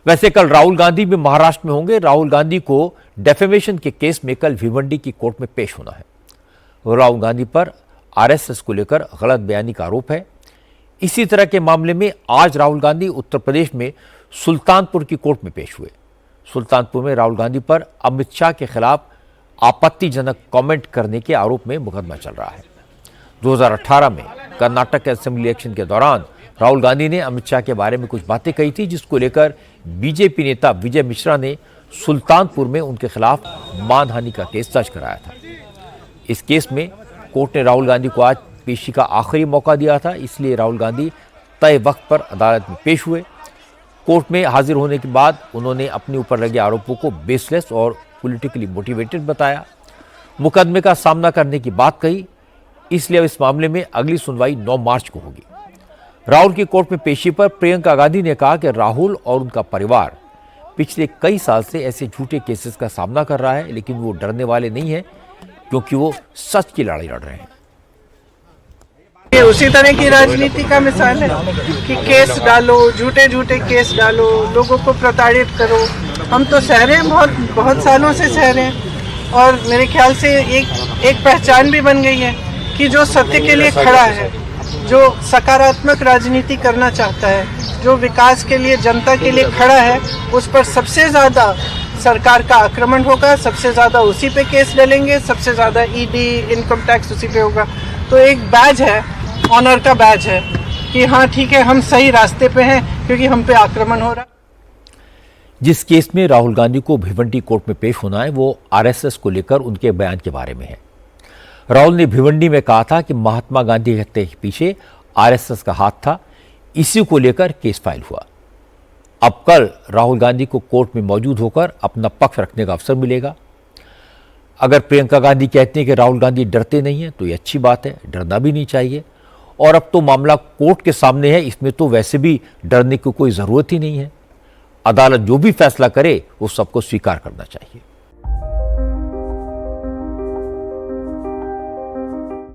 वैसे कल राहुल गांधी भी महाराष्ट्र में होंगे। राहुल गांधी को डेफेमेशन के केस में कल भिवंडी की कोर्ट में पेश होना है। राहुल गांधी पर आरएसएस को लेकर गलत बयानी का आरोप है। इसी तरह के मामले में आज राहुल गांधी उत्तर प्रदेश में सुल्तानपुर की कोर्ट में पेश हुए। सुल्तानपुर में राहुल गांधी पर अमित शाह के खिलाफ आपत्तिजनक कमेंट करने के आरोप में मुकदमा चल रहा है। 2018 में कर्नाटक असेंबली इलेक्शन के दौरान राहुल गांधी ने अमित शाह के बारे में कुछ बातें कही थी, जिसको लेकर बीजेपी नेता विजय मिश्रा ने सुल्तानपुर में उनके खिलाफ मानहानि का केस दर्ज कराया था। इस केस में कोर्ट ने राहुल गांधी को आज पेशी का आखिरी मौका दिया था, इसलिए राहुल गांधी तय वक्त पर अदालत में पेश हुए। कोर्ट में हाजिर होने के बाद उन्होंने अपने ऊपर लगे आरोपों को बेसलेस और पॉलिटिकली मोटिवेटेड बताया। मुकदमे का सामना करने की बात कही, इसलिए अब इस मामले में अगली सुनवाई 9 मार्च को होगी। राहुल की कोर्ट में पेशी पर प्रियंका गांधी ने कहा कि राहुल और उनका परिवार पिछले कई साल से ऐसे झूठे केसेस का सामना कर रहा है, लेकिन वो डरने वाले नहीं है क्योंकि वो सच की लड़ाई लड़ रहे हैं। ये उसी तरह की राजनीति का मिसाल है कि केस डालो, झूठे झूठे केस डालो, लोगों को प्रताड़ित करो। हम तो सह रहे हैं, बहुत सालों से सह रहे हैं, और मेरे ख्याल से एक पहचान भी बन गई है कि जो सत्य के लिए खड़ा है, जो सकारात्मक राजनीति करना चाहता है, जो विकास के लिए, जनता के लिए खड़ा है, उस पर सबसे ज़्यादा सरकार का आक्रमण होगा, सबसे ज़्यादा उसी पे केस डलेंगे, सबसे ज़्यादा ईडी, इनकम टैक्स उसी पे होगा। तो एक बैज है, ऑनर का बैज है कि हाँ ठीक है, हम सही रास्ते पे हैं क्योंकि हम पे आक्रमण हो रहा है। जिस केस में राहुल गांधी को भिवंडी कोर्ट में पेश होना है वो आरएसएस को लेकर उनके बयान के बारे में है। राहुल ने भिवंडी में कहा था कि महात्मा गांधी की हत्या के पीछे आरएसएस का हाथ था, इसी को लेकर केस फाइल हुआ। अब कल राहुल गांधी को कोर्ट में मौजूद होकर अपना पक्ष रखने का अवसर मिलेगा। अगर प्रियंका गांधी कहती हैं कि राहुल गांधी डरते नहीं हैं तो ये अच्छी बात है, डरना भी नहीं चाहिए। और अब तो मामला कोर्ट के सामने है, इसमें तो वैसे भी डरने की कोई ज़रूरत ही नहीं है। अदालत जो भी फैसला करे वो सबको स्वीकार करना चाहिए।